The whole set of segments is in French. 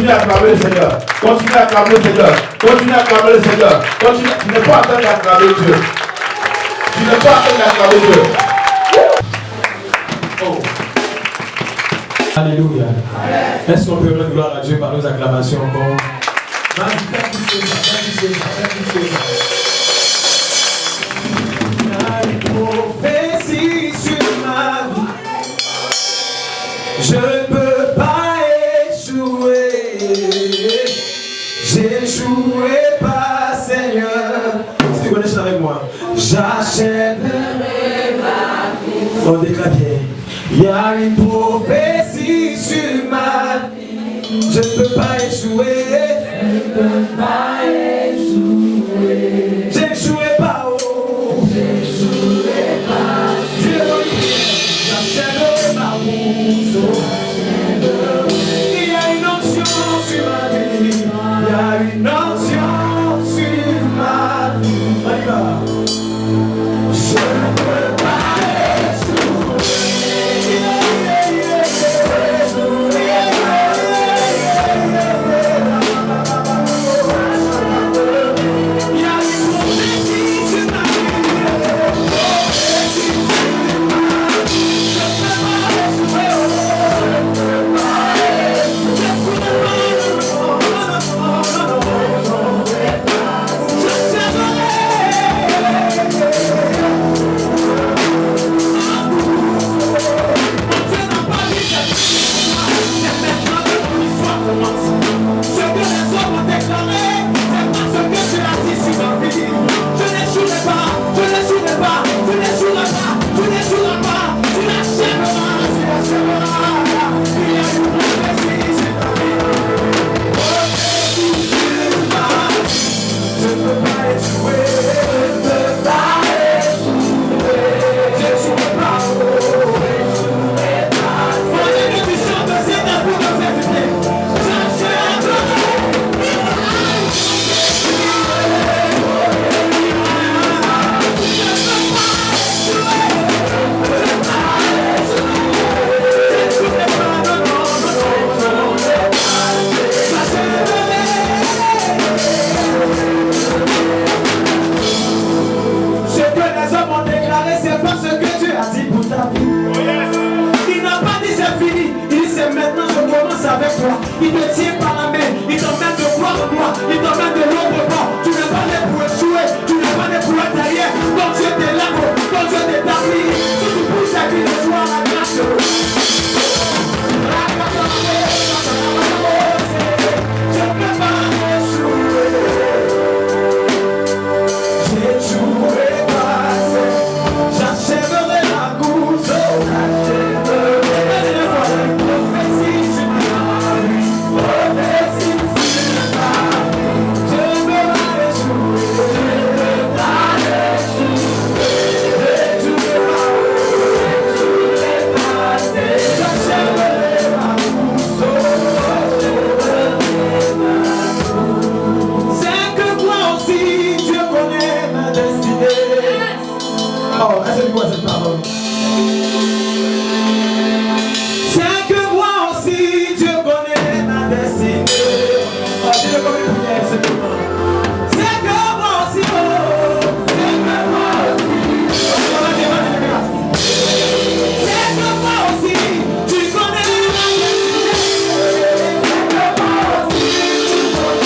Continue à acclamer le Seigneur. Continue à acclamer le Seigneur. Continue à acclamer le Seigneur. Continue. Tu n'es pas en train d'acclamer Dieu. Tu n'es pas en train d'acclamer Dieu. Oh. Alléluia. Est-ce qu'on peut rendre gloire à Dieu par nos acclamations encore? Prophétie sur ma vie, je ne peux pas échouer. J'échouerai pas, Seigneur. Si tu connais ça avec moi, j'achèverai ma vie. On déclare bien. Il y a une prophétie sur ma vie. Je ne peux pas échouer. Je ne peux pas échouer. J'échouerai pas, oh. J'échouerai pas. Dieu j'achèverai ma route. Il y a une onction sur ma vie. Il y a une onction sur ma vie. On y va. Je ne peux pas échouer. Il te tient par la main, il t'emmène de gloire en gloire, il t'emmène de l'autre bord. Tu n'es pas né pour échouer, tu n'es pas né pour être derrière. Ton Dieu t'est là, ton Dieu t'établit. Si tu pousses ta vie de joie à la grâce de Dieu. Je ne peux pas échouer. J'échouerai pas, j'achèverai la course. Oh, est-ce que quoi cette parole? C'est que moi aussi Dieu connaît ma destinée. Oh, dis-le comme une prière, c'est que moi. C'est que moi aussi, oh, c'est que moi aussi. C'est que moi aussi, tu connais ma destinée. C'est que moi aussi, tu connais.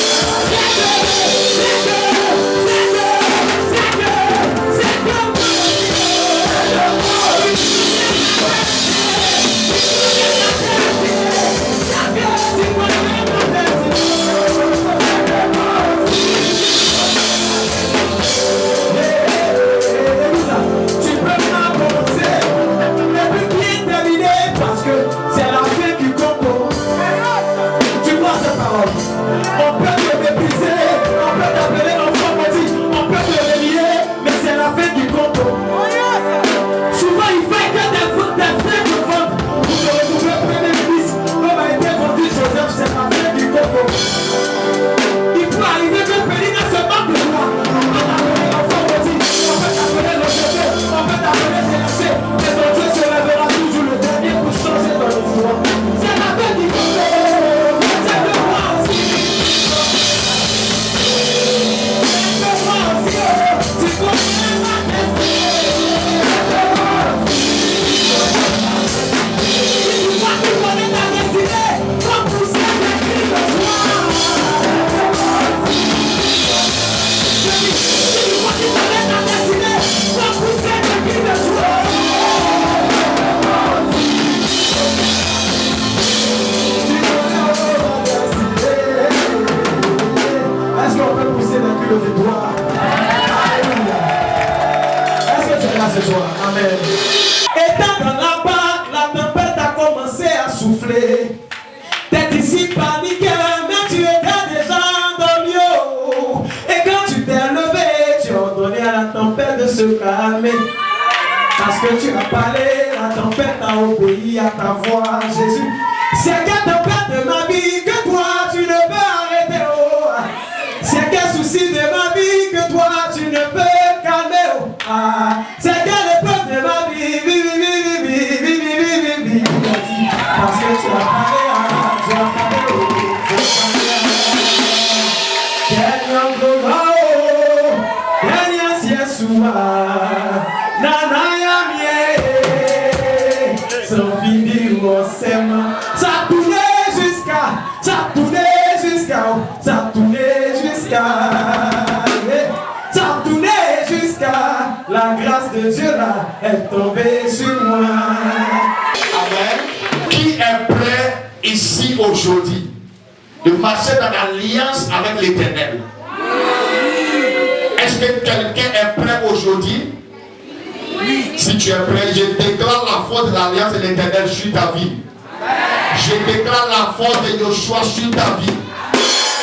tu es là ce soir. Amen. Étant dans la barque, la tempête a commencé à souffler. T'es ici paniqué, mais tu étais déjà dans l'eau. Et quand tu t'es levé, tu as ordonné à la tempête de se calmer. Parce que tu as parlé, la tempête a obéi à ta voix, Jésus. C'est quelle tempête de ma vie que toi tu ne peux arrêter, oh. C'est quel souci de ma vie que toi tu ne peux calmer, oh. C'est quelle épreuve de ma vie, parce que tu as parlé, tu as parlé, oh. Ça tournait jusqu'à la grâce de Dieu là est tombée sur moi. Amen. Qui est prêt ici aujourd'hui de marcher dans l'alliance avec l'Éternel? Est-ce que quelqu'un est prêt aujourd'hui? Oui. Si tu es prêt, je déclare la force de l'alliance de l'Éternel sur ta vie. Je déclare la force de Joshua sur ta vie.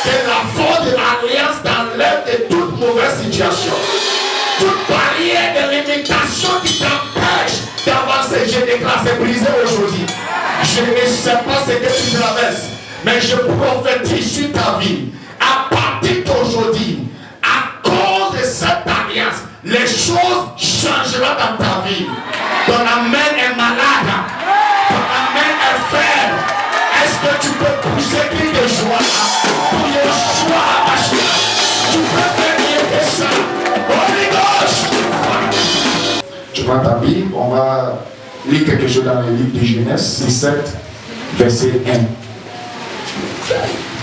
Que la force de l'alliance t'enlève de toute mauvaise situation. Toute barrière de limitation qui t'empêche d'avancer, je déclare, c'est brisé aujourd'hui. Je ne sais pas ce que tu traverses, mais je prophétise sur ta vie. À partir d'aujourd'hui, à cause de cette alliance, les choses changeront dans ta vie. Ton amen est malade. Ton amen est faible. Est-ce que tu peux pousser cri de joie pour Yeshua Mashiach? Tu peux faire mieux que ça. Holy Ghost. Tu prends ta Bible, on va lire quelque chose dans le livre de Genèse 17, verset 1.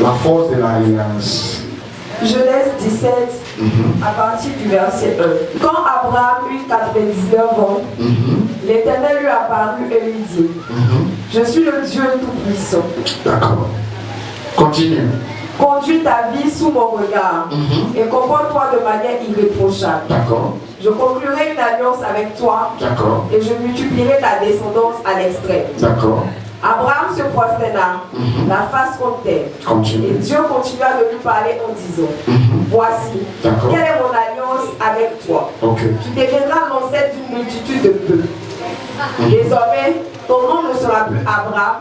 La force de l'alliance. Genèse 17, à partir du verset 1. Quand Abraham eut 99 ans, l'Éternel lui apparut et lui dit, je suis le Dieu Tout-Puissant. D'accord. Continue. Conduis ta vie sous mon regard et comporte-toi de manière irréprochable. D'accord. Je conclurai une alliance avec toi. D'accord. Et je multiplierai ta descendance à l'extrême. D'accord. Abraham se prosterna, la face contre terre. Continue. Et Dieu continua de lui parler en disant, voici, quelle est mon alliance avec toi. Tu deviendras l'ancêtre d'une multitude de peuples. Désormais, ton nom ne sera plus Abraham,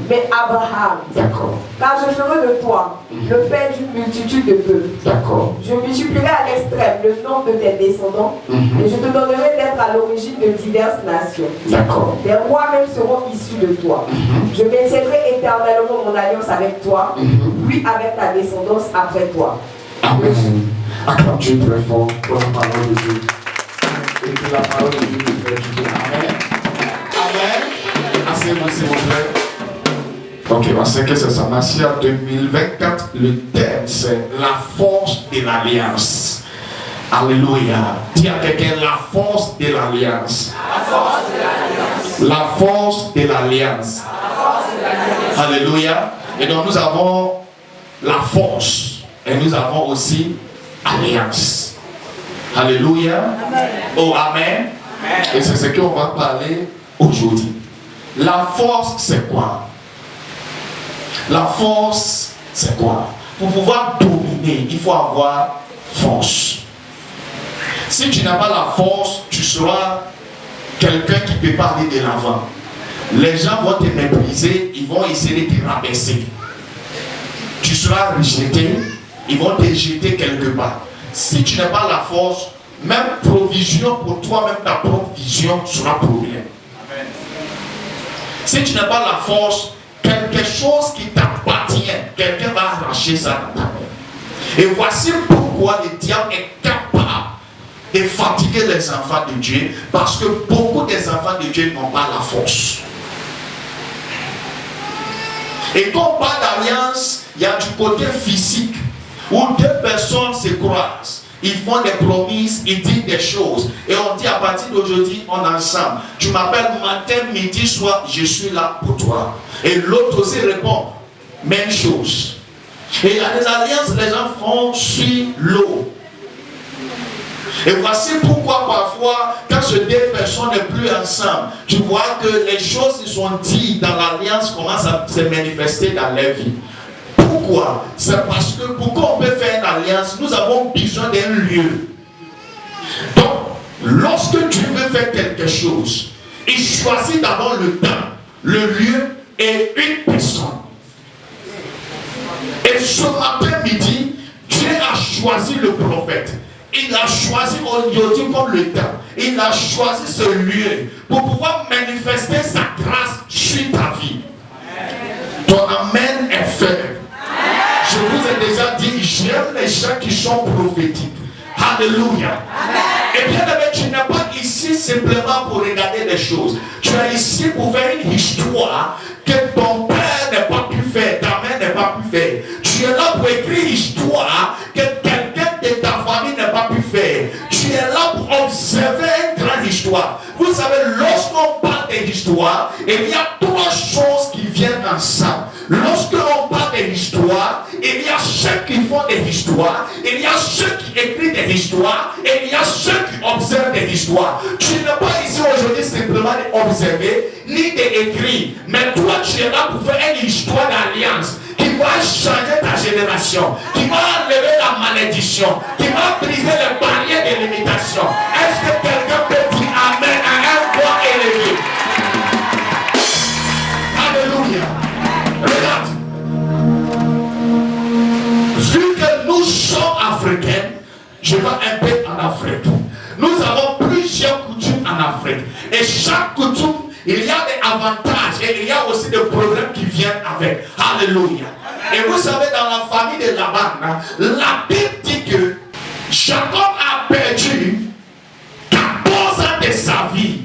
mais Abraham. D'accord. Car je ferai de toi le père d'une multitude de peuples. D'accord. Je multiplierai à l'extrême le nombre de tes descendants et je te donnerai d'être à l'origine de diverses nations. D'accord. Des rois même seront issus de toi. Je maintiendrai éternellement mon alliance avec toi, puis avec ta descendance après toi. Amen. Acclame Dieu très fort pour la parole de Dieu. Et que la parole de Dieu te fait du bien. Amen. Amen. Asseyez-vous, s'il vous plaît. Ok, on sait que c'est ça. Massia 2024, le thème c'est la force de l'alliance. Alléluia. Dis à quelqu'un la force de l'alliance. La force de l'alliance. La force de l'alliance. Alléluia. Et donc nous avons la force et nous avons aussi alliance. Alléluia. Amen. Oh, amen. Amen. Et c'est ce qu'on va parler aujourd'hui. La force, c'est quoi? La force, c'est quoi? Pour pouvoir dominer, il faut avoir force. Si tu n'as pas la force, tu seras quelqu'un qui ne peut pas aller de l'avant. Les gens vont te mépriser, ils vont essayer de te rabaisser. Tu seras rejeté, ils vont te jeter quelque part. Si tu n'as pas la force, même provision pour toi, même ta propre vision sera problème. Amen. Si tu n'as pas la force, quelque chose qui t'appartient, quelqu'un va arracher ça dans ta main. Et voici pourquoi le diable est capable de fatiguer les enfants de Dieu, parce que beaucoup des enfants de Dieu n'ont pas la force. Et quand on parle d'alliance, il y a du côté physique, où deux personnes se croisent, ils font des promesses, ils disent des choses, et on dit à partir d'aujourd'hui, on est ensemble. Tu m'appelles matin, midi, soir, je suis là pour toi. Et l'autre aussi répond, même chose. Et il y a des alliances, les gens font sur l'eau. Et voici pourquoi parfois, quand ces deux personnes ne plus ensemble, tu vois que les choses qui sont dites dans l'alliance commencent à se manifester dans leur vie. Pourquoi? C'est parce que pourquoi on peut faire une alliance, nous avons besoin d'un lieu. Donc, lorsque tu veux faire quelque chose, il choisit d'abord le temps, le lieu et une personne. Et ce matin midi, Dieu a choisi le prophète. Il a choisi aujourd'hui comme le temps. Il a choisi ce lieu pour pouvoir manifester sa grâce sur ta vie. Ton amen est faible. Je vous ai déjà dit, j'aime les gens qui sont prophétiques. Alléluia. Et bien aimé, tu n'es pas ici simplement pour regarder les choses. Tu es ici pour faire une histoire que ton père n'a pas pu faire, ta mère n'a pas pu faire. Tu es là pour écrire une histoire que quelqu'un de ta famille n'a pas pu faire. Tu es là pour observer une grande histoire. Vous savez, lorsqu'on parle d'histoire, il y a trois choses qui viennent ensemble. Lorsqu'on parle d'histoire, il y a ceux qui font des histoires, il y a ceux qui écrivent des histoires, et il y a ceux qui observent des histoires. Tu n'es pas ici aujourd'hui simplement d'observer, ni d'écrire, mais toi tu es là pour faire une histoire d'alliance qui va changer ta génération, qui va enlever la malédiction, qui va briser les barrières de limitation. Est-ce que quelqu'un peut dire amen à un voix élevé? Alléluia. Regarde. Vu que nous sommes africains, je vais un peu en Afrique. Nous avons plusieurs coutumes en Afrique. Et chaque coutume, il y a des avantages et il y a aussi des problèmes qui viennent avec. Alléluia. Et vous savez, dans la famille de Laban, la Bible dit que Jacob a perdu 14 ans de sa vie,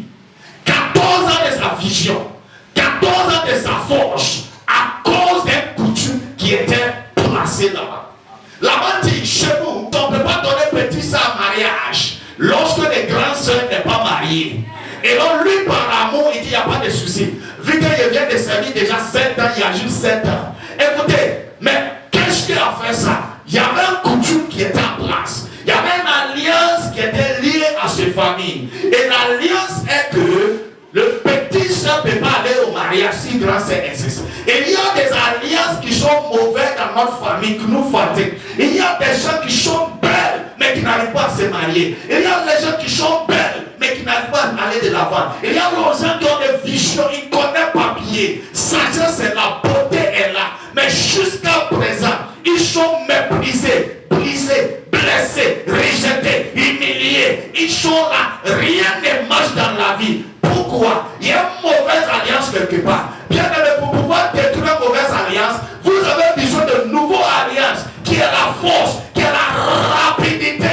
14 ans de sa vision, 14 ans de sa force à cause d'une coutume qui était placée là-bas. Laban dit, chez nous, on ne peut pas donner petit ça en mariage lorsque les grandes sœurs n'est pas mariées. Et donc lui par amour, il dit, il n'y a pas de souci. Vu qu'il vient de servir déjà 7 ans, il y a juste 7 ans. Écoutez, mais qu'est-ce qu'il a fait ça? Il y avait une coutume qui était en place. Il y avait une alliance qui était liée à ces familles. Et l'alliance est que le petit soeur ne peut pas aller au mariage si grand sœur existe. Et il y a des alliances qui sont mauvaises dans notre famille, qui nous fatiguent. Il y a des gens qui sont belles, mais qui n'arrivent pas à se marier. Il y a des gens qui sont belles, mais qui n'arrivent pas à aller de l'avant. Il y a des gens qui ont des visions, ils ne connaissent pas bien. Sagesse est là, beauté est là. Mais jusqu'à présent, ils sont méprisés, brisés, blessés, rejetés, humiliés. Ils sont là, rien ne marche dans la vie. Pourquoi? Il y a une mauvaise alliance quelque part. Bien aimé, pour pouvoir détruire une mauvaise alliance, vous avez besoin de nouvelles alliances qui est la force, qui est la rapidité,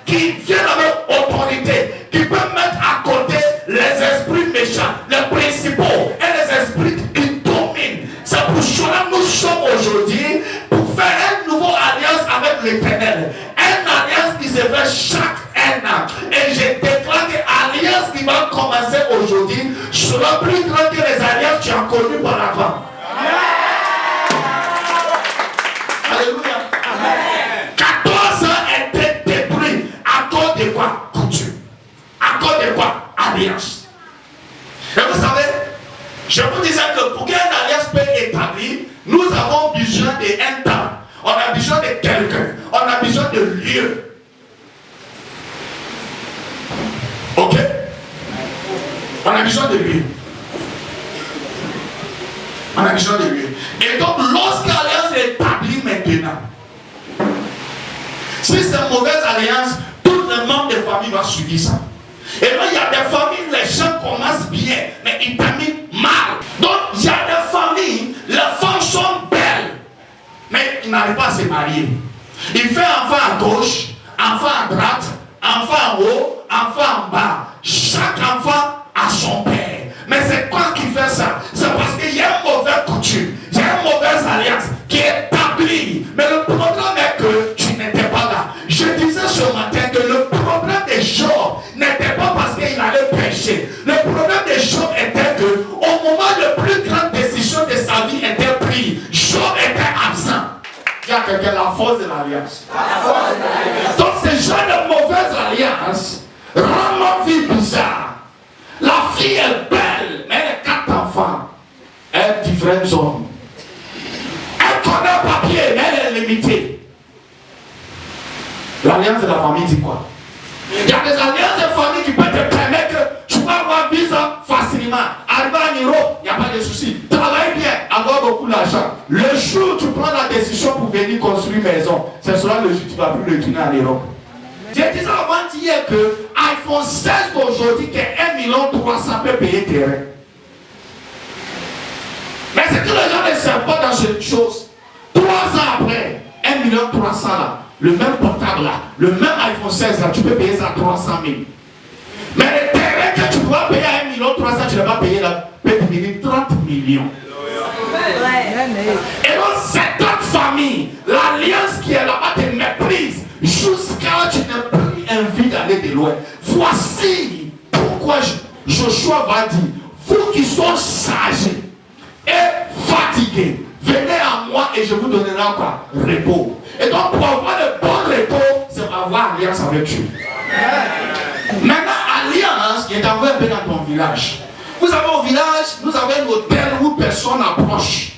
qui vient avec autorité, qui peut mettre à côté les esprits méchants, les principaux et les esprits qui dominent. C'est pour cela que nous sommes aujourd'hui pour faire une nouvelle alliance avec l'Éternel. Une alliance qui se fait chaque an. Et je déclare que l'alliance qui va commencer aujourd'hui sera plus grande que les alliances que tu as connues par avant. Alléluia. 14 ans étaient détruits à cause de quoi? Coutume. À cause de quoi? Alliance. Et vous savez, je vous disais que pour qu'une alliance peut être établie, nous avons besoin d'un temps. On a besoin de quelqu'un. On a besoin de lieu. Ok? On a besoin de lui. On a besoin de lui. Et donc, lorsque l'alliance est établie maintenant, si c'est une mauvaise alliance, tout le monde des familles va suivre ça. Et là, il y a des familles, les gens commencent bien, mais ils terminent mal. Donc, il y a des familles, les femmes sont belles, mais ils n'arrivent pas à se marier. Il fait enfant à gauche, enfant à droite, enfant en haut, enfant en bas. Chaque enfant a son père. Mais c'est quoi qui fait ça? C'est parce qu'il y a une mauvaise coutume, il y a une mauvaise alliance qui est établie. Mais le problème est que tu n'étais pas là. Je disais ce matin que le problème de Job n'était pas parce qu'il allait pécher. Le problème de Job était que au moment de la plus grande décision de sa vie était prise, Job était absent. Il y a quelqu'un, la force de l'alliance. Donc ce genre de mauvaise alliance rend ma vie friend zone. Elle connaît le papier, mais elle est limitée. L'alliance de la famille dit quoi? Il y a des alliances de famille qui peuvent te permettre que tu vas avoir visa facilement. Arriver en Europe, il n'y a pas de souci. Travaille bien, avoir beaucoup d'argent. Le jour où tu prends la décision pour venir construire une maison, ce sera le jour où tu ne vas plus retourner en Europe. J'ai dit ça avant-hier que iPhone 16 d'aujourd'hui, qui est 1 300 000 peut payer terrain. Mais c'est que les gens ne savent pas dans cette chose. 3 ans après, 1 300 000 là, le même portable là, le même iPhone 16 là, tu peux payer ça à 300 000. Mais le terrain que tu dois payer à 1 300 000, tu ne vas pas payer là, peut devenir 30 millions. Et donc, cette autre famille, l'alliance qui est là-bas te méprise jusqu'à ce que tu n'aies plus envie d'aller de loin. Voici pourquoi Joshua va dire, vous qui sont sages et fatigués, venez à moi et je vous donnerai quoi? Repos. Et donc pour avoir le bon repos, c'est avoir alliance avec Dieu. Maintenant, alliance qui est envoyée un peu dans ton village. Vous savez, au village, nous avons un hôtel où personne n'approche.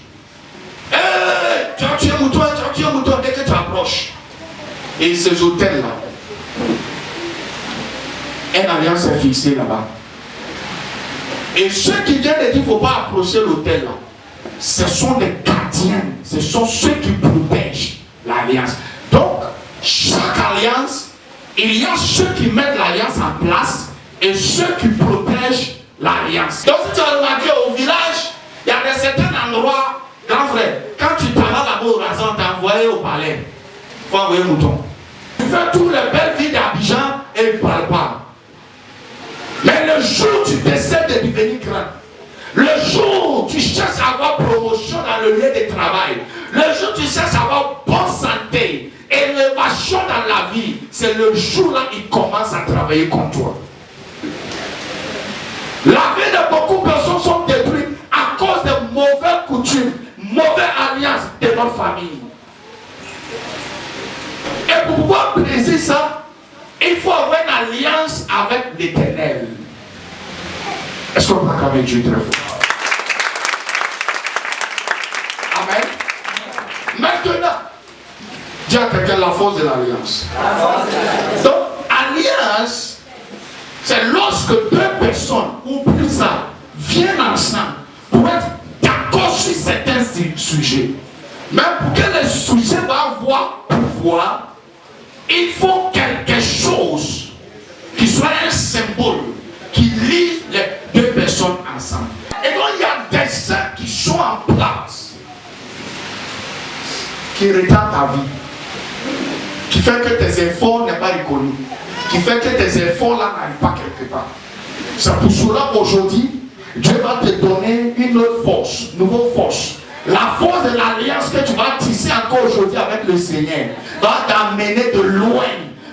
Tu as tué un mouton, dès que tu approches. Et ces hôtels-là, une alliance est fixée là-bas. Et ceux qui viennent de dire qu'il ne faut pas approcher l'hôtel là, ce sont des gardiens, ce sont ceux qui protègent l'alliance. Donc, chaque alliance, il y a ceux qui mettent l'alliance en place et ceux qui protègent l'alliance. Donc, si tu as remarqué au village, il y a des certains endroits, grand frère, quand tu t'en vas là-bas au raison, t'es envoyé au palais, il faut envoyer un mouton. Tu fais toutes les belles villes d'Abidjan et il ne parle pas. Mais le jour où tu décides de devenir grand, le jour où tu cherches à avoir promotion dans le lieu de travail, le jour où tu cherches à avoir bonne santé, élévation dans la vie, c'est le jour là qu'il commence à travailler contre toi. La vie de beaucoup de personnes sont détruites à cause de mauvaises coutumes, mauvaises alliances de notre famille. Et pour pouvoir briser ça, il faut avoir une alliance avec l'Éternel. Est-ce qu'on peut acclamer Dieu très fort? Amen. Maintenant, dis à quelqu'un la force de l'alliance. Donc, alliance, c'est lorsque deux personnes ou plus ça viennent ensemble pour être d'accord sur certains sujets. Mais pour que le sujet va avoir pouvoir, il faut quelque chose qui soit un symbole qui lie les deux personnes ensemble. Et donc il y a des gens qui sont en place, qui retardent ta vie, qui fait que tes efforts n'est pas reconnus, qui fait que tes efforts là n'arrivent pas quelque part. C'est pour cela qu'aujourd'hui, Dieu va te donner une autre force, une nouvelle force. La force de l'alliance que tu vas tisser encore aujourd'hui avec le Seigneur va t'amener de loin,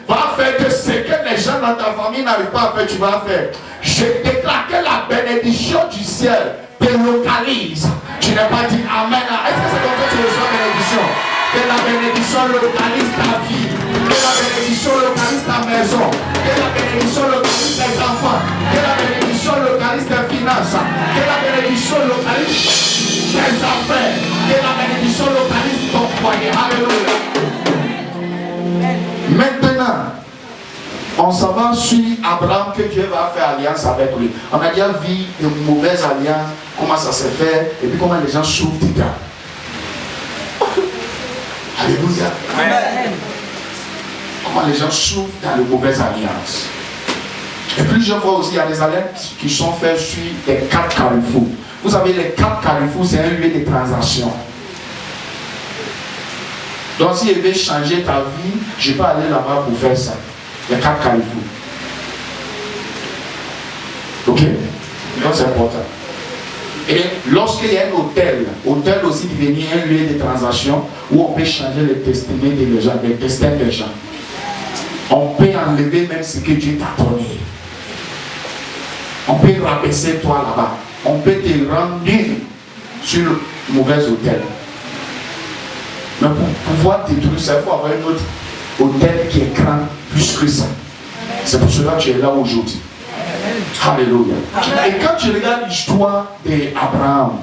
va faire que ce que les gens dans ta famille n'arrivent pas à faire, tu vas faire. Je déclare que la bénédiction du ciel te localise. Tu n'as pas dit Amen. Est-ce que c'est comme ça que tu reçois la bénédiction? Que la bénédiction localise ta vie, que la bénédiction localise ta maison, que la bénédiction localise tes enfants, que la bénédiction localise tes finances, que la bénédiction localise tes affaires, que la bénédiction localise ton foyer. Alléluia. Maintenant, on s'en va suivre Abraham que Dieu va faire alliance avec lui. On a déjà vu une mauvaise alliance, comment ça se fait, et puis comment les gens souffrent dedans. Alléluia. Amen. Comment les gens souffrent dans les mauvaises alliances. Et puis je vois aussi, il y a des alliances qui sont faites sur les 4 carrefours. Vous savez, les 4 carrefours, c'est un lieu de transaction. Donc si je veux changer ta vie, je peux aller là-bas pour faire ça. Les 4 carrefours. Ok? Donc c'est important. Et lorsqu'il y a un hôtel aussi devient un lieu de transaction où on peut changer les destinées des gens, les destins des gens. On peut enlever même ce que Dieu t'a donné. On peut rabaisser toi là-bas. On peut te rendre sur le mauvais hôtel. Mais pour pouvoir détruire ça, il faut avoir un autre hôtel qui est grand plus que ça. C'est pour cela que tu es là aujourd'hui. Alléluia. Et quand tu regardes l'histoire d'Abraham,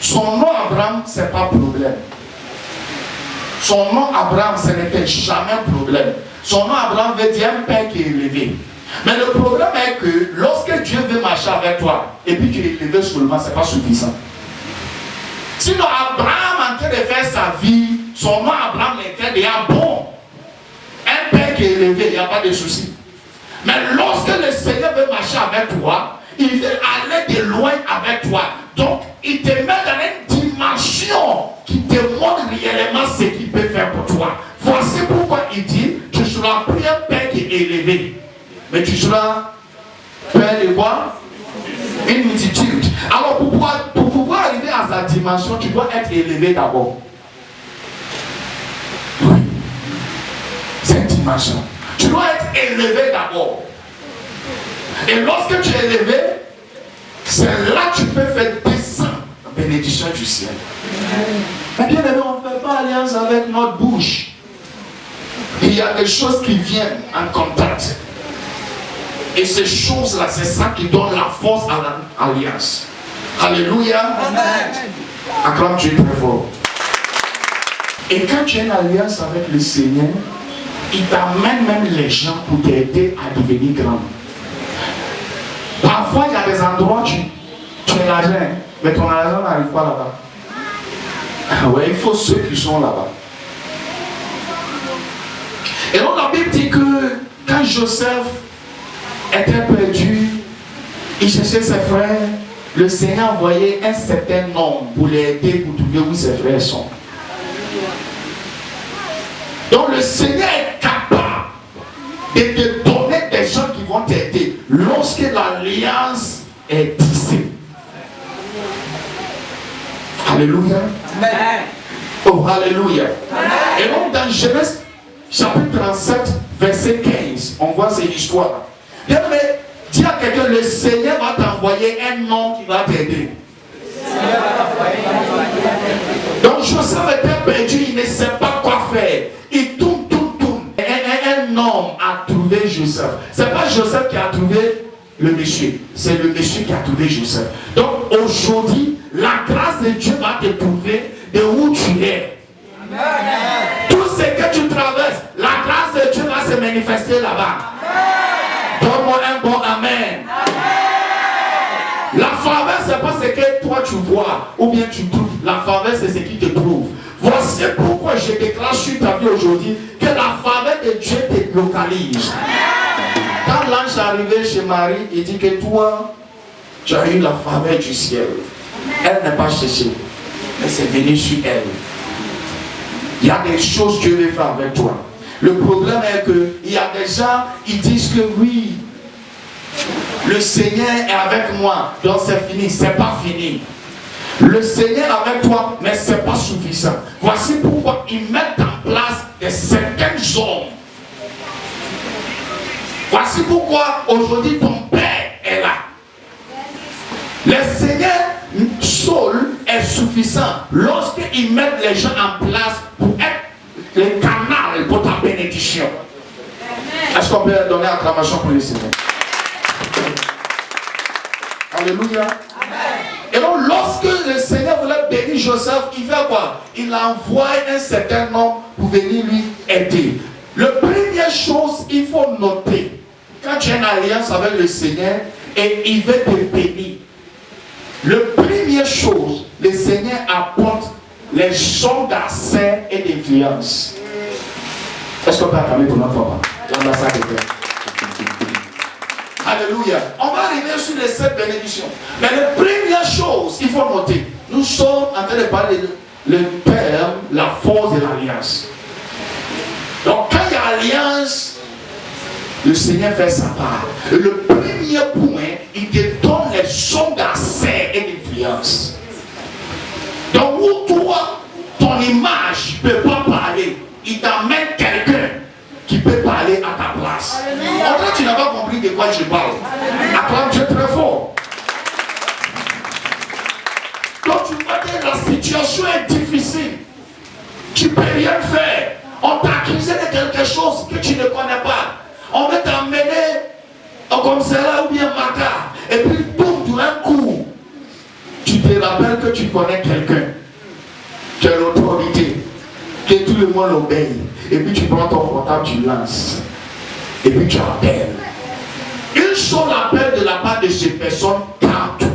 Son nom Abraham, ce n'est pas problème. Son nom Abraham, ce n'était jamais un problème. Son nom Abraham veut dire un père qui est élevé. Mais le problème est que lorsque Dieu veut marcher avec toi, et puis tu es élevé seulement, ce n'est pas suffisant. Sinon, Abraham, en train de faire sa vie, son nom Abraham était déjà bon. Un père qui est élevé, il n'y a pas de souci. Mais lorsque le Seigneur veut marcher avec toi, il veut aller de loin avec toi. Donc, il te met dans une dimension qui te montre réellement ce qu'il peut faire pour toi. Voici pourquoi il dit, tu seras plus un père qui est élevé, mais tu seras père de quoi? Une multitude. Alors, pour pouvoir arriver à sa dimension, tu dois être élevé d'abord. Oui. C'est une dimension. Tu dois être élevé d'abord. Et lorsque tu es élevé, c'est là que tu peux faire descendre la bénédiction du ciel. Mais bien aimé, on ne fait pas alliance avec notre bouche. Il y a des choses qui viennent en contact. Et ces choses-là, c'est ça qui donne la force à l'alliance. Alléluia. Acclame Dieu très fort. Et quand tu as une alliance avec le Seigneur, il t'amène même les gens pour t'aider à devenir grand. Parfois, il y a des endroits où tu as l'argent, mais ton argent n'arrive pas là-bas. Ah ouais, il faut ceux qui sont là-bas. Et donc la Bible dit que quand Joseph était perdu, il cherchait ses frères, le Seigneur envoyait un certain nombre pour l'aider pour trouver où ses frères sont. Donc le Seigneur est capable de te donner des gens qui vont t'aider lorsque l'alliance est tissée. Alléluia. Amen. Oh, alléluia. Amen. Et donc dans Genèse chapitre 37, verset 15, on voit cette histoire. Bien, mais dis à quelqu'un, le Seigneur va t'envoyer un homme qui va t'aider. Donc Joseph était perdu, il ne sait pas quoi faire. Il tourne. Un homme a trouvé Joseph. Ce n'est pas Joseph qui a trouvé le monsieur, c'est le monsieur qui a trouvé Joseph. Donc aujourd'hui, la grâce de Dieu va te trouver de où tu es. Amen. Tout ce que tu traverses, la grâce de Dieu va se manifester là-bas. Donne-moi un bon amen. Amen. La faveur, ce n'est pas ce que toi tu vois ou bien tu trouves. La faveur, c'est ce qui te trouve. Voici pourquoi je déclare sur ta vie aujourd'hui que la faveur de Dieu te localise. Amen. Quand l'ange est arrivé chez Marie, il dit que toi, tu as eu la faveur du ciel. Elle n'est pas cherchée, mais c'est venu sur elle. Il y a des choses que Dieu veut faire avec toi. Le problème est qu'il y a des gens, ils disent que oui, le Seigneur est avec moi, donc c'est fini. C'est pas fini. Le Seigneur est avec toi, mais ce n'est pas suffisant. Voici pourquoi ils mettent en place certaines zones. Voici pourquoi aujourd'hui ton Père est là. Le Seigneur seul est suffisant lorsqu'il met les gens en place pour être le canal pour ta bénédiction. Est-ce qu'on peut donner acclamation pour le Seigneur? Alléluia. Et donc lorsque le Seigneur voulait bénir Joseph, il fait quoi? Il envoie un certain nombre pour venir lui aider. La première chose, il faut noter, quand tu as une alliance avec le Seigneur et il veut te bénir, la première chose, le Seigneur apporte les sons d'accès et d'influence. Est-ce qu'on peut acclamer pour notre papa? L'ambassade de Dieu. Alléluia. On va arriver sur les 7 bénédictions. Mais la première chose, il faut noter, nous sommes en train de parler de le Père, la force de l'alliance. Donc quand il y a alliance, le Seigneur fait sa part. Le premier point, il te donne les sons d'accès et d'influence. Donc où toi, ton image ne peut pas parler, il t'amène quelqu'un qui peut parler à ta place. En vrai, tu n'as pas compris de quoi je parle. Acclame Dieu très fort. Donc tu vois que la situation est difficile. Tu ne peux rien faire. On t'a accusé de quelque chose que tu ne connais pas. On veut t'emmener au commissariat ou bien Maca. Et puis, boum, d'un coup, tu te t'appelles que tu connais quelqu'un, tu as l'autorité, que tout le monde obéit, et puis tu prends ton portable, tu lances, et puis tu appelles. Une seule appel de la part de ces personnes, car tout,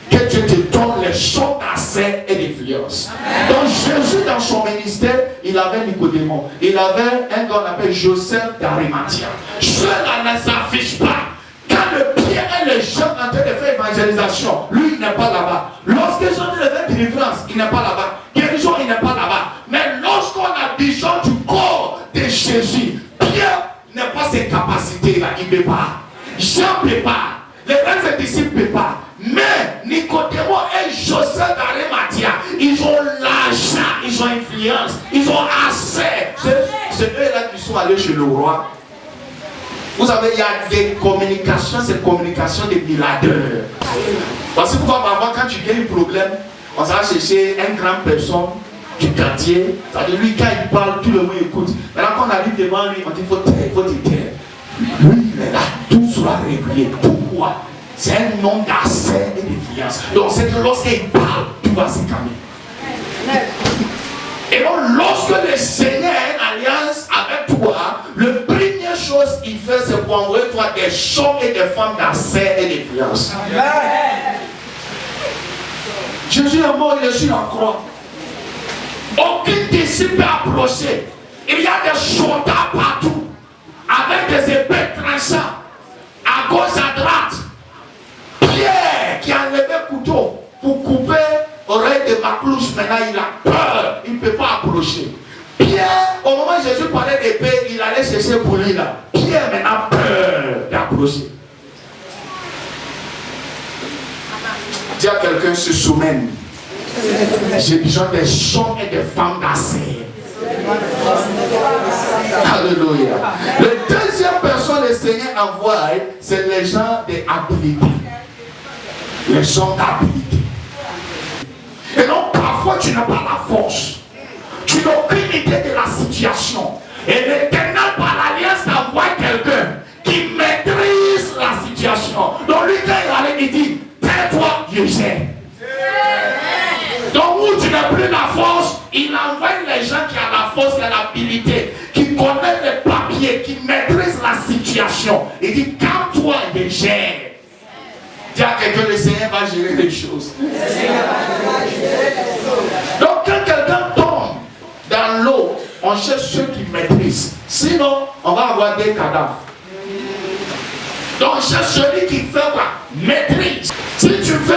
que Dieu te donne les sons d'accès et d'influence. Donc Jésus, dans son ministère, il avait Nicodème, il avait un gars qu'on appelle Joseph d'Arimathie. Cela ne s'affiche pas. Quand le Pierre et les gens en train de faire évangélisation, lui il n'est pas là-bas. Lorsqu'ils sont en train de faire délivrance, il n'est pas là-bas. Guérison, il n'est pas là-bas. Mais lorsqu'on a besoin du corps de Jésus, Pierre n'a pas ces capacités-là, il ne peut pas. Jean ne peut pas. Les vrais disciples ne peuvent pas. Mais Nicodème et Joseph d'Arimathie, ils ont l'argent, ils ont influence, ils ont assez. C'est eux-là qui sont allés chez le roi. Vous savez, il y a des communications, c'est communication des milliardaires. Parce que avant, quand tu gagnes un problème, on s'en va chercher une grande personne du quartier. C'est-à-dire, lui, quand il parle, tout le monde écoute. Maintenant, quand on arrive devant lui, on dit, il faut te taire. Lui, il est là, tout sera réglé. Pourquoi? C'est un nom d'accès et d'influence. Donc, c'est que lorsqu'il parle, tout va se calmer. Et donc, lorsque le Seigneur a une alliance avec toi, la première chose qu'il fait, c'est pour envoyer toi des hommes et des femmes d'accès et d'influence. Jésus est mort, il est sur la croix. Aucun disciple peut approcher. Il y a des soldats partout, avec des épées traçantes, à gauche, à droite. Pierre qui a enlevé le couteau pour couper l'oreille de Maclouche, maintenant il a peur, il ne peut pas approcher. Pierre, au moment où Jésus parlait d'épée, il allait chercher pour lui là. Pierre maintenant a peur d'approcher. Dis à quelqu'un ce semaine, j'ai besoin des hommes et des femmes d'accès. Alléluia. La deuxième personne le Seigneur envoie, c'est les gens d'habilité. Les gens d'habilité. Et donc parfois tu n'as pas la force. Tu n'as aucune idée de la situation. Et l'Éternel par l'alliance t'envoie quelqu'un qui maîtrise la situation. Donc lui quand il allait, il dit, tais-toi, je gère. Donc où tu n'as plus la force, il envoie les gens qui ont la force, qui ont l'habilité, qui connaissent les papiers, qui maîtrisent la situation. Il dit, calme-toi, je gère. Dis à quelqu'un, le Seigneur va gérer les choses. Donc quand quelqu'un tombe dans l'eau, on cherche ceux qui maîtrisent. Sinon, on va avoir des cadavres. Donc on cherche celui qui fait quoi? Maîtrise. Si tu veux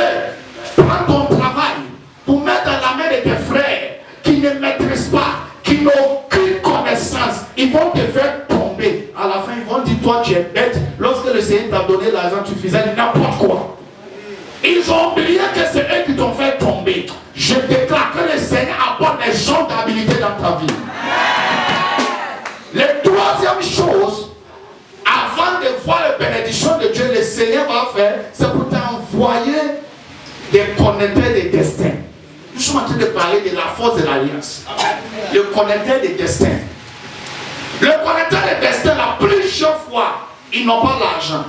prendre ton travail pour mettre dans la main de tes frères qui ne maîtrisent pas, qui n'ont aucune connaissance, ils vont te faire tomber. À la fin, ils vont dire, toi tu es bête. Lorsque le Seigneur t'a donné l'argent, tu faisais n'importe quoi. Ils ont oublié que c'est eux qui t'ont fait tomber. Je déclare que le Seigneur apporte les gens d'habilité dans ta vie. La troisième chose, avant de voir la bénédiction de Dieu, le Seigneur va faire, c'est pour t'envoyer des connecteurs de destin. Nous sommes en train de parler de la force de l'alliance. Le connecteur de destin. Le connecteur de destin, la plusieurs fois, ils n'ont pas l'argent.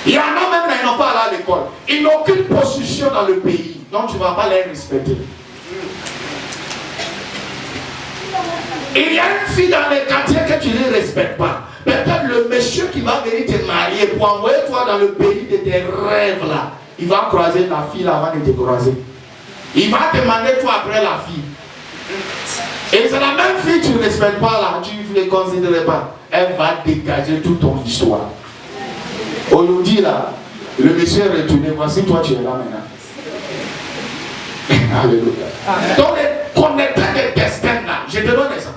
Il y en a même qui n'ont pas allé à l'école. Ils n'ont aucune position dans le pays. Donc tu ne vas pas les respecter. Il y a une fille dans le quartier que tu ne respectes pas. Peut-être le monsieur qui va venir te marier pour envoyer toi dans le pays de tes rêves là. Il va croiser la fille là avant de te croiser. Il va demander toi après la fille. Et c'est la même fille que tu ne respectes pas là. Tu ne les considères pas. Elle va dégager toute ton histoire. Aujourd'hui là, le monsieur est retourné. Voici toi tu es là maintenant. Alléluia. Donc les connecteurs de destin là, je te donne ça.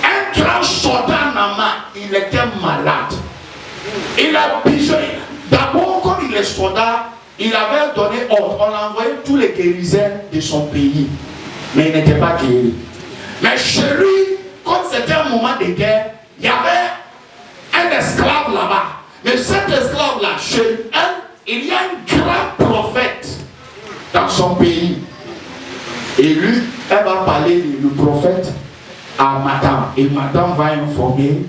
Un grand soldat Nama, il était malade. Il a besoin. D'abord, comme il est soldat, il avait donné ordre. On l'a envoyé tous les guérisseurs de son pays. Mais il n'était pas guéri. Mais chez lui, comme c'était un moment de guerre, il y avait un esclave là-bas. Mais cet esclave-là, chez elle, il y a un grand prophète dans son pays. Et lui, elle va parler du prophète à madame. Et madame va informer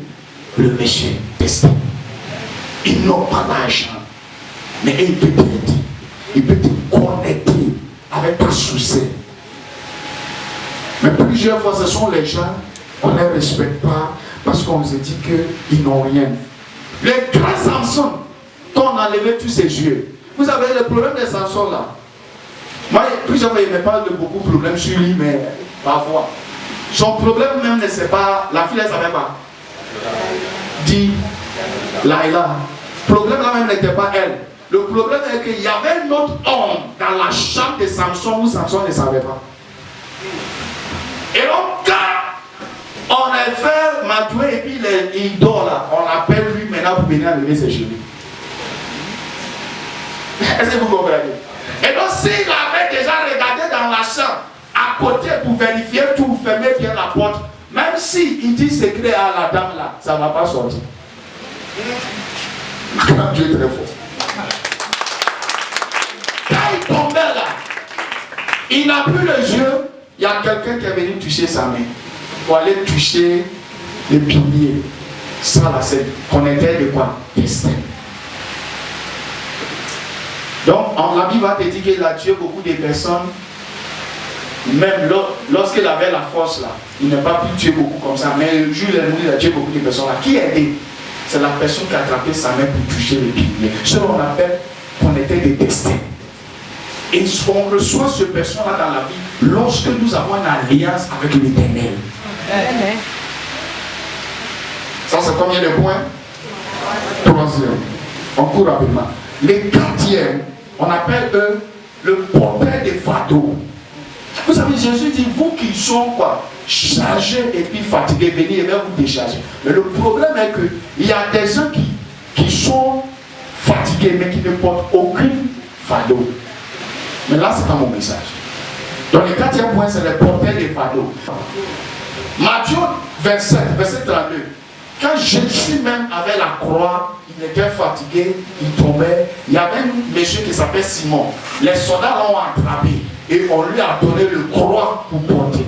le monsieur destin. Ils n'ont pas l'argent. Mais il peut t'aider. Il peut te connecter Plusieurs fois, ce sont les gens, on ne les respecte pas parce qu'on se dit qu'ils n'ont rien. Le grand Samson, quand on a levé tous ses yeux, vous avez le problème de Samson là. Moi, plusieurs fois, il me parle de beaucoup de problèmes sur lui, mais parfois. Son problème même ne sait pas, la fille elle ne savait pas. Dit Laïla. Le problème là même n'était pas elle. Le problème est qu'il y avait un autre homme dans la chambre de Samson où Samson ne savait pas. Et donc, quand on a fait Matoué et puis il dort là, on appelle lui maintenant pour venir lever ses cheveux. Est-ce que vous comprenez? Et donc, s'il avait déjà regardé dans la chambre, à côté pour vérifier tout, fermer bien la porte, même si il dit secret à la dame là, ça ne va pas sortir. Quand Dieu est très fort. Quand il tombait là, il n'a plus le jeu. Il y a quelqu'un qui est venu toucher sa main pour aller toucher les piliers. Ça là, c'est qu'on était de quoi? Destin. Donc, la Bible va te dire qu'il a tué beaucoup de personnes. Même lorsqu'il avait la force là, il n'a pas pu tuer beaucoup comme ça. Mais le jour où il a tué beaucoup de personnes là. Qui a aidé? C'est la personne qui a attrapé sa main pour toucher les piliers. Ce qu'on appelle qu'on était des destins. Et on reçoit ce personne-là dans la vie lorsque nous avons une alliance avec l'Éternel. Ça, c'est combien de points? Troisième. On court rapidement. Les quatrièmes, on appelle eux le porteur des fardeaux. Vous savez, Jésus dit, vous qui sont quoi? Chargés et puis fatigués, venez et bien vous décharger. Mais le problème est qu'il y a des gens qui sont fatigués mais qui ne portent aucun fardeau. Mais là, ce n'est pas mon message. Donc, le quatrième point, c'est le porteur des fardeaux. Matthieu 27, verset 32. Quand Jésus même avait la croix, il était fatigué, il tombait. Il y avait un monsieur qui s'appelle Simon. Les soldats l'ont attrapé et on lui a donné le croix pour porter.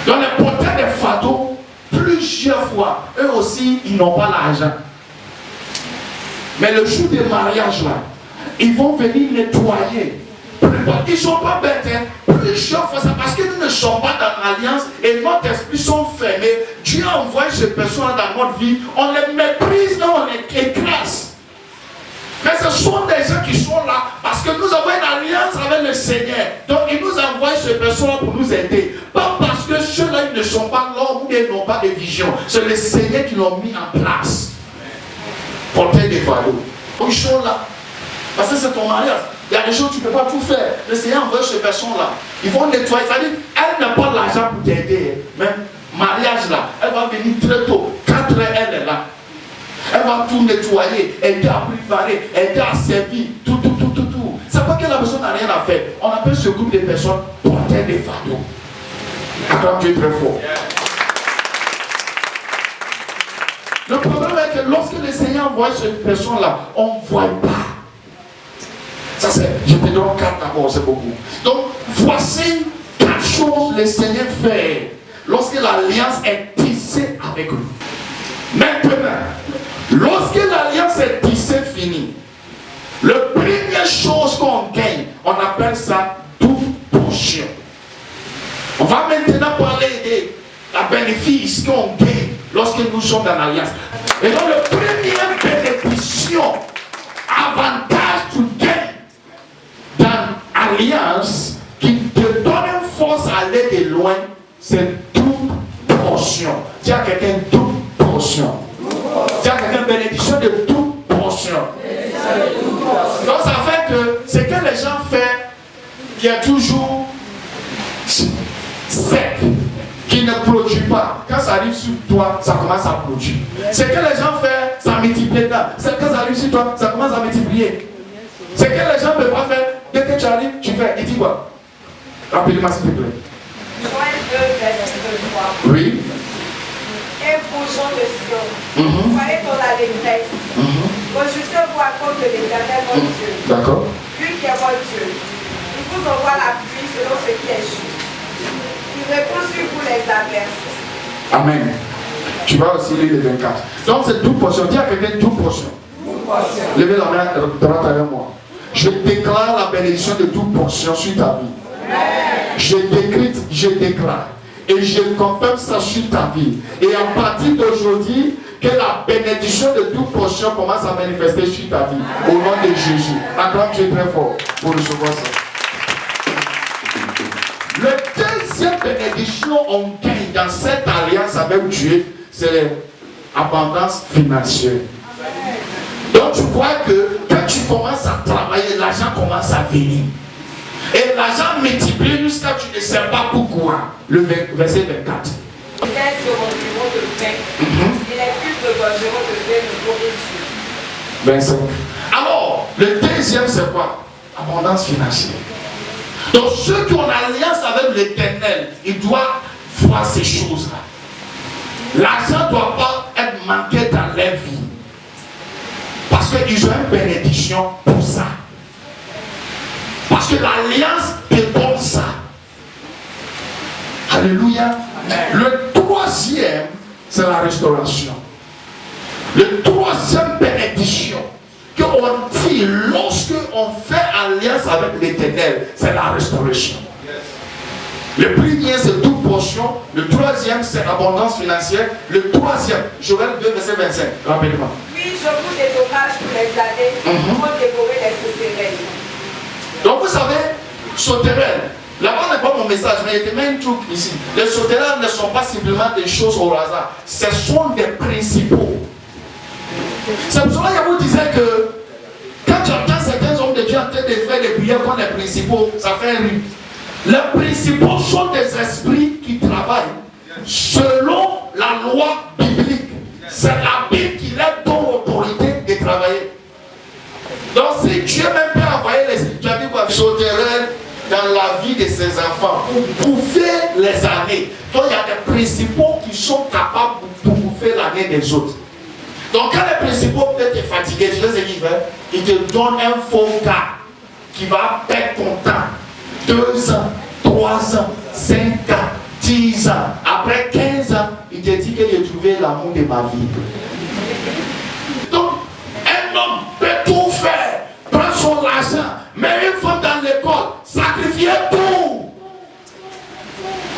Donc, les porteurs des fardeaux, plusieurs fois, eux aussi, ils n'ont pas l'argent. Mais le jour des mariages là, ils vont venir nettoyer. Ils ne sont pas bêtes. Hein. Plusieurs fois, c'est parce que nous ne sommes pas dans l'alliance et notre esprit sont fermés. Dieu a envoyé ces personnes dans notre vie. On les méprise, on les écrase. Mais ce sont des gens qui sont là parce que nous avons une alliance avec le Seigneur. Donc il nous envoie ces personnes pour nous aider. Pas parce que ceux-là ils ne sont pas là ou ils n'ont pas de vision. C'est le Seigneur qui l'a mis en place. Porter des fardeaux. Ils sont là. Parce que c'est ton mariage. Il y a des choses que tu ne peux pas tout faire. Le Seigneur envoie ces personnes-là. Ils vont nettoyer. C'est-à-dire, elle n'a pas l'argent pour t'aider. Même mariage là, elle va venir très tôt. 4 heures, elle est là. Elle va tout nettoyer, aider à préparer, aider à servir, tout. C'est pas que la personne n'a rien à faire. On appelle ce groupe de personnes porteurs des fardeaux. Acclame Dieu très fort. Le problème est que lorsque le Seigneur envoie cette personne-là, on ne voit pas. Ça c'est, je te donne 4 d'abord, c'est beaucoup. Donc, voici 4 choses que le Seigneur fait lorsque l'alliance est tissée avec lui. Maintenant, lorsque l'alliance est tissée, finie, la première chose qu'on gagne, on appelle ça double portion. On va maintenant parler de la bénéfice qu'on gagne lorsque nous sommes dans l'alliance. Et donc, la première bénédiction, avantage que tu gagnes dans l'alliance, qui te donne une force à aller de loin, c'est double portion. Dis à quelqu'un double portion. Dis à quelqu'un bénédiction de double portion. Donc ça fait que ce que les gens font, qui est toujours sec, qui ne produit pas. Quand ça arrive sur toi, ça commence à produire. Ce que les gens font, ça multiplie là. Quand ça arrive sur toi, ça commence à multiplier. Ce que les gens ne peuvent pas faire, dès que tu arrives, tu fais. Il dit quoi? Rappelez-moi s'il te plaît. Oui. Et pour Jean de Sion, voyez ton allégresse. Réjouissez-vous à cause de l'Éternel, mon Dieu. D'accord. Lui qui est mon Dieu. Il vous envoie la pluie selon ce qui est juste. Il répond sur vous les averses. Amen. Tu vas aussi lire les 24. Donc c'est double portion. Dis à quelqu'un double portion. Levez la main droite avec moi. Je déclare la bénédiction de double portion sur ta vie. Je décrète, je déclare. Et je confirme ça sur ta vie. Et à partir d'aujourd'hui, que la bénédiction de toute portion commence à manifester sur ta vie. Au nom de Jésus. Acclame Dieu très fort pour recevoir ça. Le deuxième bénédiction on gagne dans cette alliance avec Dieu, c'est l'abondance financière. Donc tu vois que quand tu commences à travailler, l'argent commence à venir. Et l'argent multiplie jusqu'à tu ne sais pas pourquoi. Le verset 24. Sur mon bureau de pain, et les cubes de gorgement de pain me fournissent. 25. Alors, le deuxième c'est quoi? Abondance financière. Donc ceux qui ont alliance avec l'Éternel, ils doivent voir ces choses-là. L'argent ne doit pas être manqué dans leur vie. Parce qu'ils ont une bénédiction pour ça. Parce que l'alliance dépend de ça. Alléluia. Le troisième, c'est la restauration. Le troisième bénédiction qu'on dit lorsque on fait alliance avec l'Éternel, c'est la restauration. Le premier, c'est toute portion. Le troisième, c'est abondance financière. Le troisième, Joël 2, verset 25. Rapidement. Oui, je vous dédommage pour les années pour dévorer les sauterelles. Donc vous savez, sauterelles, là-bas n'est pas mon message, mais il y a même un truc ici. Les sauterelles ne sont pas simplement des choses au hasard. Ce sont des principaux. C'est pour cela que je vous disais que quand tu entends certains hommes de Dieu en train de faire des prières comme les principaux, ça fait un rire. Les principaux sont des esprits qui travaillent selon la loi biblique. C'est la Bible qui leur donne l'autorité de travailler. Donc si Dieu même peut envoyer les sauterelles dans la vie de ses enfants pour bouffer les années. Donc il y a des principaux qui sont capables de bouffer l'année des autres. Donc quand les principaux peuvent te fatiguer, tu sais ce qu'il fait? Il te donne un faux gars qui va perdre ton temps. 2 ans, 3 ans, 5 ans, 10 ans. Après 15 ans, il te dit que j'ai trouvé l'amour de ma vie. Donc, un homme peut tout faire, prendre son argent, mais une femme dans l'école, sacrifier tout.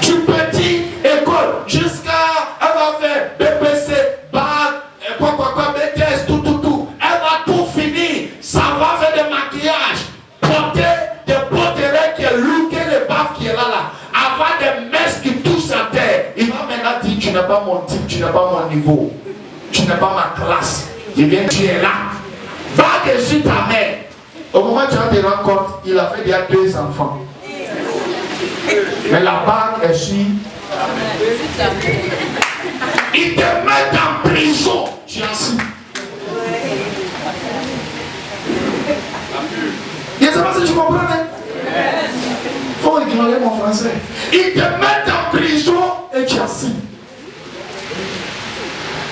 Du petit école jusqu'à, elle va faire BPC, BAC, BTS, tout. Elle va tout finir. Ça va faire des maquillages, porter des poteries qui est looké, les baffes qui est là. Avoir des messes qui touchent à terre. Il va maintenant dire, tu n'es pas mon type, tu n'es pas mon niveau. Tu n'es pas ma classe. Je viens, tu es là. Va dessus ta mère. Au moment où tu vas te rendre compte, il a fait déjà 2 enfants. Mais la bague est sur. Il te met en prison. Tu es assis. Je ne sais pas si tu comprends. Il faut ignorer mon français. Il te met en prison et tu es assis.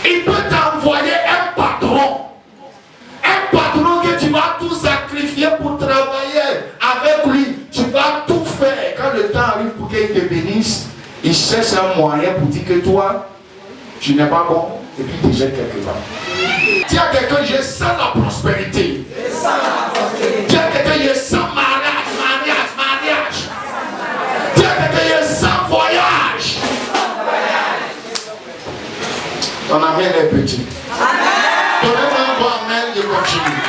Il peut t'envoyer un patron. Un patron que tu vas tout sacrifier pour travailler avec lui. Tu vas tout faire. Quand le temps arrive pour qu'il te bénisse, il cherche un moyen pour dire que toi, tu n'es pas bon et puis il te jette quelque part. Dis à quelqu'un, je sens la prospérité. Dis à quelqu'un, je sens mariage. Dis à quelqu'un, je sens voyage. Ton amen est petit. Donnez-moi un bon amen, je continue.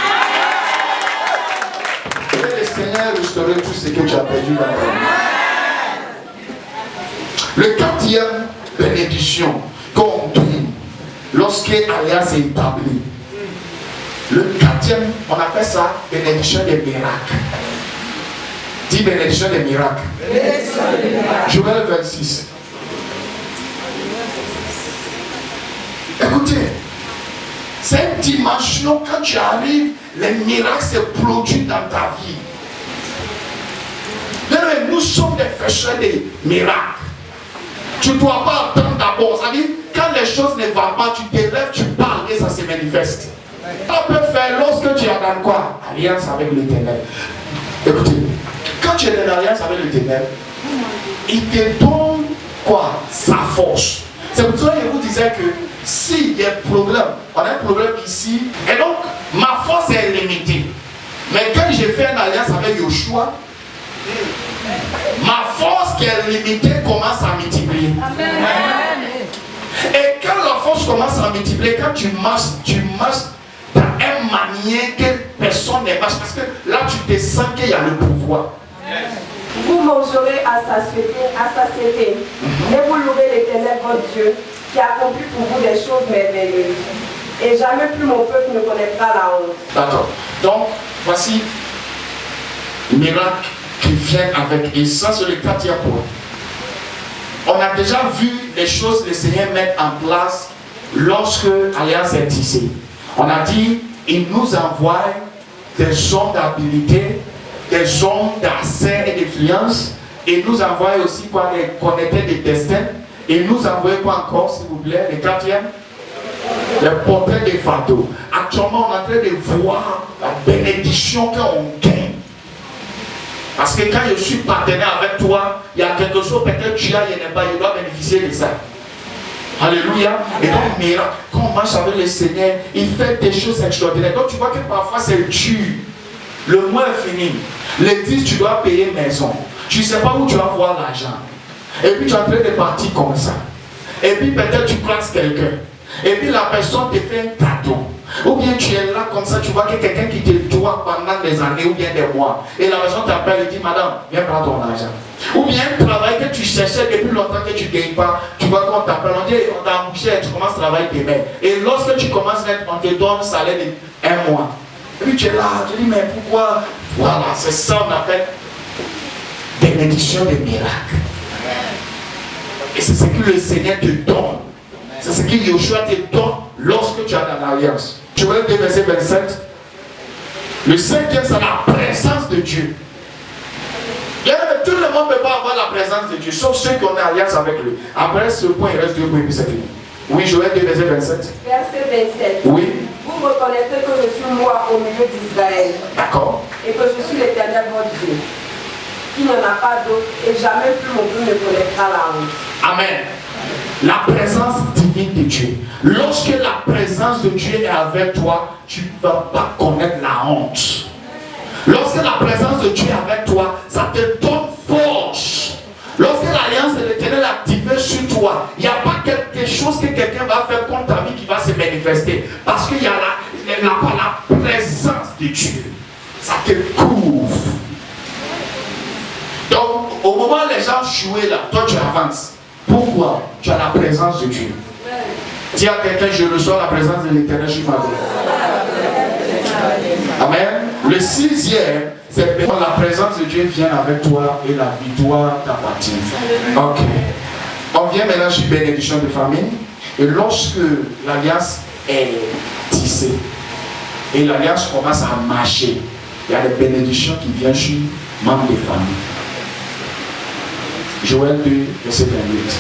Que le Seigneur restaure tout ce que tu as perdu dans ta vie. Le quatrième bénédiction qu'on donne lorsque l'alliance est établie. Le quatrième, on appelle ça bénédiction des miracles. Dis bénédiction des miracles. Joël 26. Écoutez, cette dimension, quand tu arrives, les miracles se produisent dans ta vie. Nous sommes des faiseurs de miracles. Tu ne dois pas attendre d'abord. Ça veut dire, quand les choses ne vont pas, tu te lèves, tu parles et ça se manifeste. On peut faire lorsque tu es dans quoi? Alliance avec l'Éternel. Écoutez, quand tu es dans l'alliance avec l'Éternel, il te donne quoi? Sa force. C'est pour ça que je vous disais que s'il y a un problème, on a un problème ici, et donc ma force est limitée. Mais quand j'ai fait une alliance avec Yoshua, ma force qui est limité commence à multiplier. Amen. Et quand la force commence à multiplier, quand tu marches dans une manière que personne ne marche, parce que là tu te sens qu'il y a le pouvoir. Vous mangerez à satiété et vous louerez l'Éternel votre Dieu qui a accompli pour vous des choses merveilleuses. Et jamais plus mon peuple ne connaîtra la honte. D'accord. Donc, voici le miracle qui vient avec. Et ça, c'est le 4e point. On a déjà vu les choses que le Seigneur met en place lorsque l'Alliance est tissée. On a dit, il nous envoie des hommes d'habilité, des hommes d'accès et d'influence. Il nous envoie aussi quoi, les connecteurs des destins. Il nous envoie quoi encore, s'il vous plaît, le 4e? Les portraits des fardeaux. Actuellement, on est en train de voir la bénédiction qu'on gagne. Parce que quand je suis partenaire avec toi, il y a quelque chose, peut-être tu as, il n'y a pas, il doit bénéficier de ça. Alléluia. Et donc, miracle, quand on marche avec le Seigneur, il fait des choses extraordinaires. Donc, tu vois que parfois c'est dur. Le mois est fini. Les 10, tu dois payer maison. Tu ne sais pas où tu vas voir l'argent. Et puis, tu es en train de partir comme ça. Et puis, peut-être tu croises quelqu'un. Et puis, la personne te fait un cadeau. Ou bien tu es là comme ça, tu vois que quelqu'un qui te doit pendant des années ou bien des mois. Et la personne t'appelle et dit, madame, viens prendre ton argent. Ou bien un travail que tu cherchais depuis longtemps que tu ne gagnes pas. Tu vois qu'on t'appelle, on dit, on t'a embauché, tu commences à travailler demain. Et lorsque tu commences à mettre, on te donne un salaire de 1 mois. Et puis tu es là, tu dis, mais pourquoi? Voilà, c'est ça qu'on appelle bénédiction des miracles. Et c'est ce que le Seigneur te donne. C'est ce que Yoshua te donne lorsque tu es dans l'alliance. Joël 2, verset 27. Le 5e, c'est la présence de Dieu. Tout le monde ne peut pas avoir la présence de Dieu, sauf ceux qui ont une alliance avec lui. Après ce point, il reste 2 points et puis c'est fini. Oui, Joël 2, verset 27. Verset 27. Oui. Vous reconnaîtrez que je suis moi au milieu d'Israël. D'accord. Et que je suis l'Éternel votre Dieu, qui n'en a pas d'autre, et jamais plus mon peuple ne connaîtra la honte. Amen. La présence divine de Dieu. Lorsque la présence de Dieu est avec toi, tu ne vas pas connaître la honte. Lorsque la présence de Dieu est avec toi, ça te donne force. Lorsque l'alliance de l'Éternel est activée sur toi, il n'y a pas quelque chose que quelqu'un va faire contre ta vie qui va se manifester. Parce qu'il y a la présence de Dieu. Ça te couvre. Donc, au moment où les gens jouaient là, toi tu avances. Pourquoi? Tu as la présence de Dieu. Dis à quelqu'un, je reçois la présence de l'Éternel sur ma vie. Amen. Le 6e, c'est quand la présence de Dieu vient avec toi et la victoire t'appartient. Ok. On vient maintenant sur bénédiction de famille. Et lorsque l'alliance est tissée et l'alliance commence à marcher, il y a des bénédictions qui viennent sur membres de famille. Joël 2, verset 28.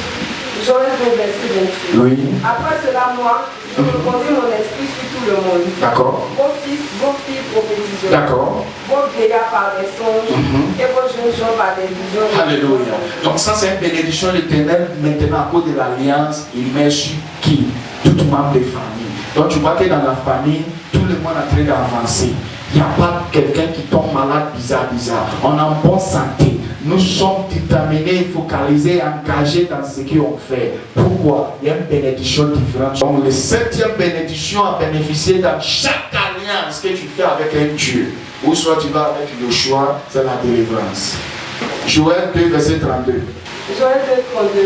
Joël 2, verset 28. Oui. Après cela, moi, je répandrai mon esprit sur tout le monde. D'accord. Vos fils, vos filles prophétiseront. D'accord. Vos vieillards par des songes et vos jeunes gens par des visions. Alléluia. Donc ça c'est une bénédiction de l'Éternel. Maintenant à cause de l'alliance, il met sur qui? Tout membre de famille. Donc tu vois que dans la famille, tout le monde est en train d'avancer. Il n'y a pas quelqu'un qui tombe malade bizarre. On est en bonne santé. Nous sommes déterminés, focalisés, engagés dans ce qu'on fait. Pourquoi? Il y a une bénédiction différente. Donc, la 7e bénédiction à bénéficier dans chaque alliance que tu fais avec un Dieu. Ou soit tu vas avec le choix, c'est la délivrance. Joël 2, verset 32. Joël 2,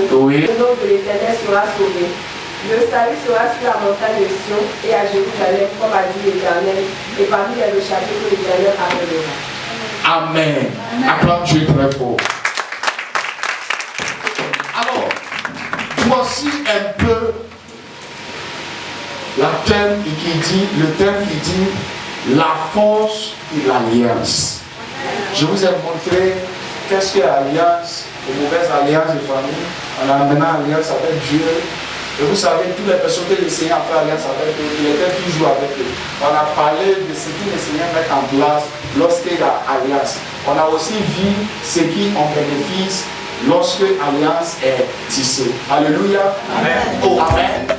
32. Oui. Le nom de l'Éternel sera sauvé. Le salut sera sur la montagne de Sion et à Jérusalem, comme a dit l'Éternel, et parmi les châteaux que l'Éternel appellera. Amen. Acclame Dieu très fort. Alors, voici un peu le thème qui dit la force de l'alliance. Je vous ai montré qu'est-ce que l'alliance, les mauvaises alliances de famille. On a maintenant alliance avec Dieu. Et vous savez, toutes les personnes que le Seigneur a fait alliance avec eux, il était toujours avec eux. On a parlé de ce que le Seigneur met en place lorsqu'il y a alliance. On a aussi vu ce qui en bénéficie lorsque l'alliance est tissée. Alléluia. Amen. Oh, amen.